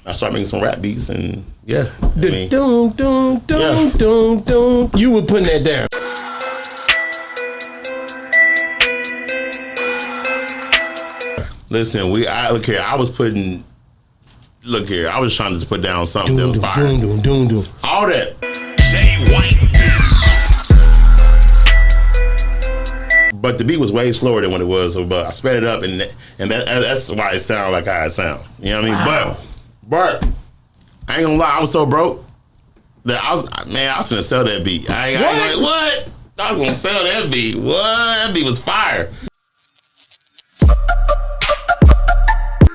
I started making some rap beats, and yeah. You were putting that down. Listen, look here. I was trying to just put down something that was fire. All that. But the beat was way slower than what it was, but I sped it up, and that's why it sounded like how it sound. You know what I mean? Wow. But I ain't gonna lie, I was so broke that I was gonna sell that beat. I ain't like, what? I was gonna sell that beat. What? That beat was fire.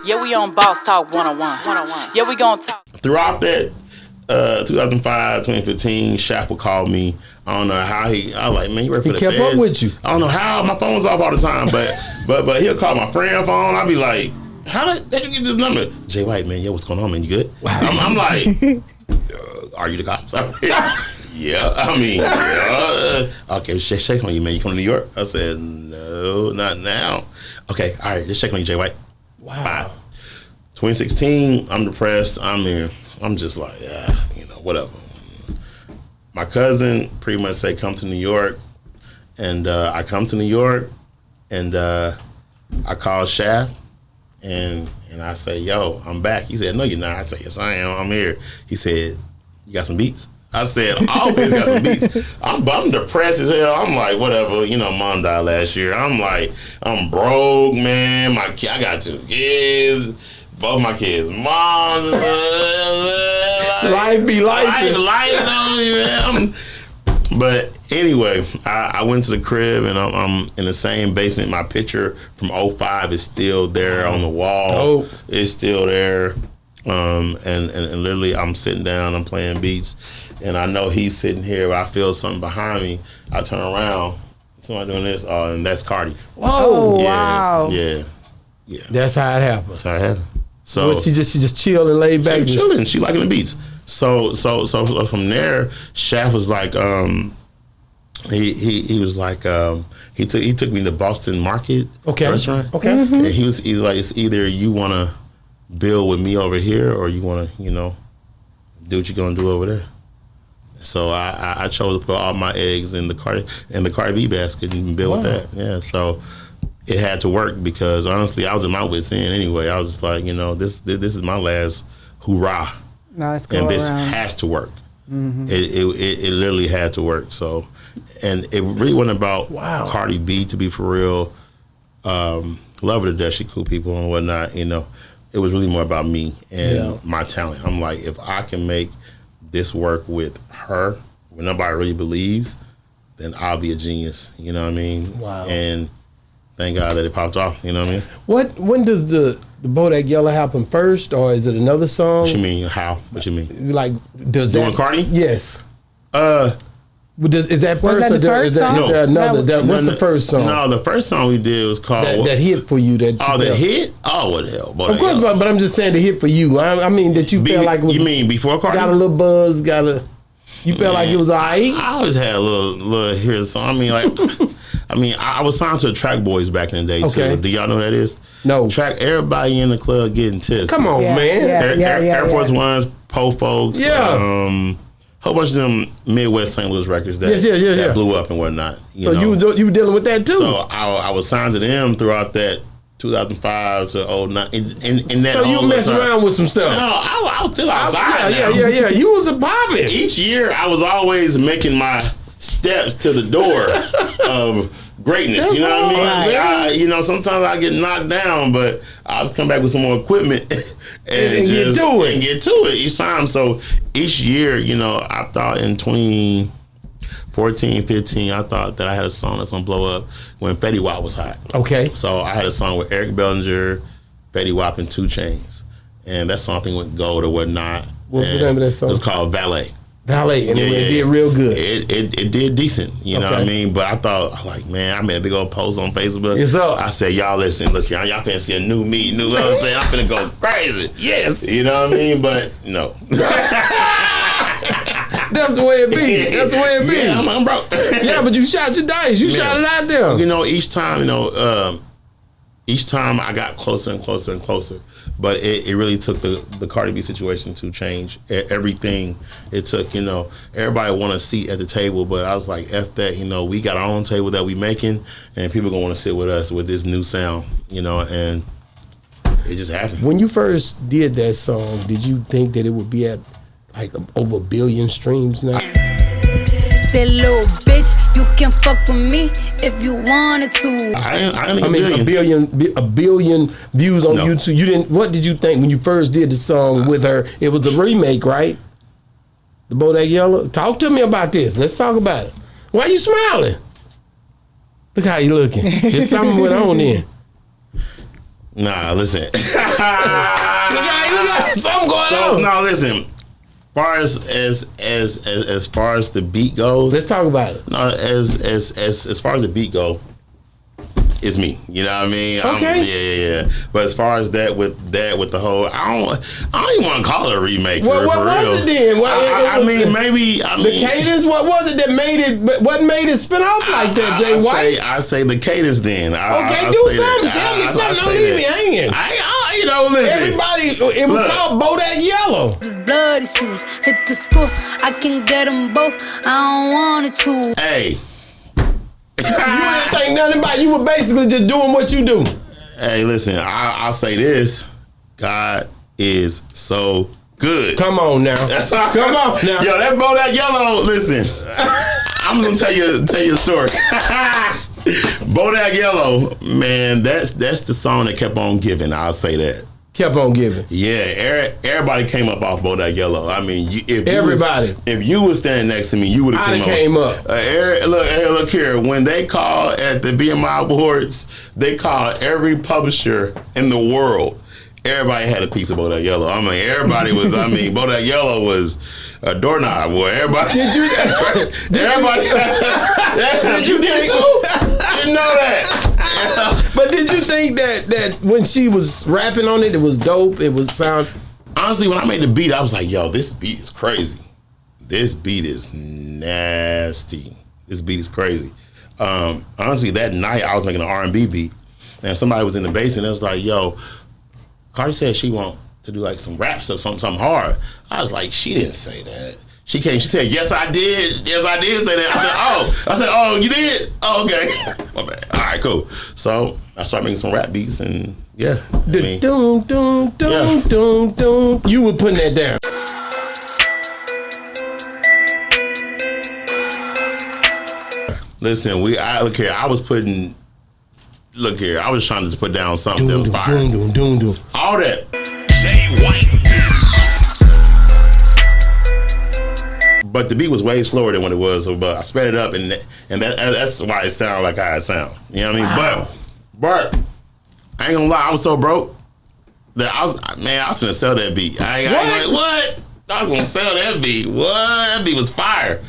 Yeah, we on Boss Talk 101. Yeah, we gonna talk. Throughout that 2005, 2015, Shaq would call me. I don't know how I was like, man, you ready for the feds? He kept up with you. I don't know how. My phone's off all the time, but he'll call my friend phone. I'll be like, how did you get this number? Jay White, man, yo, what's going on, man? You good? Wow. I'm like, are you the cops? Yeah, I mean, yeah. Okay, just check on you, man. You come to New York? I said, no, not now. Okay, all right, just check on you, Jay White. Wow. Bye. 2016, I'm depressed. I'm just like, yeah, whatever. My cousin pretty much said, come to New York. And I come to New York, and I call Shaft, and I say, yo, I'm back. He said, no, you're not. I said, yes, I am. I'm here. He said, you got some beats? I said, always got some beats. I'm depressed as hell. I'm like, whatever. Mom died last year. I'm like, I'm broke, man. I got 2 kids. Both my kids' moms. Life be life. Life on me, man. But anyway, I went to the crib, and I'm in the same basement. My picture from 05 is still there on the wall. Oh. It's still there. And literally, I'm sitting down, I'm playing beats, and I know he's sitting here. I feel something behind me. I turn around, somebody doing this, and that's Cardi. Whoa! Yeah, Wow! Yeah. That's how it happened. That's how it happened. So well, she just chill and laid back. She chilling. She liking the beats. So from there, Shaft was like, he was like, he took me to Boston Market restaurant. Okay. Mm-hmm. And he was either like, it's either you want to build with me over here, or you want to, do what you're gonna do over there. So I chose to put all my eggs in the Cardi B basket and build with that. Yeah. So it had to work, because honestly, I was in my wit's end anyway. I was just like, this is my last hoorah. No, it's and this has to work. Mm-hmm. It literally had to work. So, and it really wasn't about Cardi B, to be for real. Love her to death. She cool people and whatnot. It was really more about me and my talent. I'm like, if I can make this work with her when nobody really believes, then I'll be a genius. You know what I mean? Wow. And thank God that it popped off. You know what I mean? When does the BODAK Yellow happen first, or is it another song? What you mean? How? What you mean? Like, does doing that, Cardi? Yes. Is that first? Was that the first song? Is there another? What's the first song? No, the first song we did was called that hit for you. That hit? Oh, what the hell? Of course, but I'm just saying the hit for you. I mean that you felt like it was. You mean before Cardi? Got a little buzz. You felt like it was alright. I always had a little here song. I mean, like, I was signed to the Track Boys back in the day too. Do y'all know what that is? No. Track. Everybody in the club getting tips. Come on, man. Air Force Ones, Po Folks. Yeah. Whole bunch of them Midwest St. Louis records that blew up and whatnot. So you were dealing with that too. So I was signed to them throughout that 2005 to 09. In that so you mess around with some stuff. No, I was still outside. Yeah. You was a poppin'. Each year I was always making my steps to the door of greatness. You know what I mean? Sometimes I get knocked down, but I'll just come back with some more equipment and just get to it each time. So each year, I thought in 2014, 15, I thought that I had a song that's gonna blow up when Fetty Wap was hot. Okay. So I had a song with Eric Bellinger, Fetty Wap, and 2 Chainz, and that song I think went gold or whatnot. What's the name of that song? It was called Valet. And it did real good. It did decent, you know what I mean? But I thought, man, I made a big old post on Facebook. Yes, sir. I said, y'all listen, look here, y'all finna see a new me, you know what I'm saying? I'm finna go crazy. Yes. You know what I mean? But no. That's the way it be. Yeah, I'm broke. Yeah, but you shot your dice. You shot it out there. Each time, each time I got closer and closer and closer. But it really took the Cardi B situation to change everything. It took, everybody want a seat at the table, but I was like, F that, we got our own table that we making, and people gonna want to sit with us with this new sound, and it just happened. When you first did that song, did you think that it would be at like over 1 billion streams now? That little bitch, you can fuck with me if you wanted to. I mean, a billion views on YouTube. You didn't. What did you think when you first did the song with her? It was a remake, right? The BODAK Yellow. Talk to me about this. Let's talk about it. Why you smiling? Look how you looking. There's something went on there. Nah, listen. Look at something going on. No, listen. As far as the beat goes, let's talk about it. No, as far as the beat go, it's me. You know what I mean? Okay. Yeah. But as far as with the whole, I don't even want to call it a remake. What was it then? The cadence. What was it that made it? What made it spin off like that, Jay White? I say the cadence. Then do something. Tell me something. Don't leave me hanging. Listen. Everybody, it was called BODAK Yellow. Just bloody shoes, hit the school. I can get them both. I don't want it to. Hey. You didn't think nothing about it. You were basically just doing what you do. Hey, listen, I'll say this. God is so good. Come on now. Come on now. Yo, that BODAK Yellow, listen. I'm going to tell you a story. BODAK Yellow, man, that's the song that kept on giving. I'll say that. Kept on giving. Yeah, everybody came up off BODAK Yellow. I mean, if you was standing next to me, you would have came up. Look here. When they called at the BMI Awards, they called every publisher in the world. Everybody had a piece of BODAK Yellow. I mean, everybody was. BODAK Yellow was a doorknob, boy. Everybody. Did you? Everybody. Did you think? Didn't know that. But did you think that when she was rapping on it, it was dope? It was sound. Honestly, when I made the beat, I was like, "Yo, this beat is crazy. This beat is nasty. This beat is crazy." Honestly, that night I was making an R&B beat, and somebody was in the basement. It was like, "Yo, Cardi said she want to do like some rap stuff, something hard." I was like, "She didn't say that." She came. She said, "Yes, I did. Yes, I did say that." I said, "Oh, you did? Oh, okay." My bad. All right, cool. So I started making some rap beats, and yeah. Doom. You were putting that down. Listen, look here. I was putting. Look here. I was trying to just put down something that was fire. All that. Jay White. But the beat was way slower than what it was. But I sped it up, and that's why it sounded like how it sound. You know what I mean? Wow. But I ain't gonna lie, I was so broke that I was gonna sell that beat. I ain't like, what? I was gonna sell that beat. What? That beat was fire.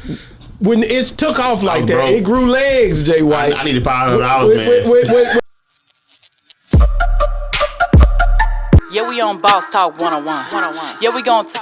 When it took off like that, it grew legs, Jay White. I needed $500, man. Wait. Yeah, we on Boss Talk 101. Yeah, we gonna talk.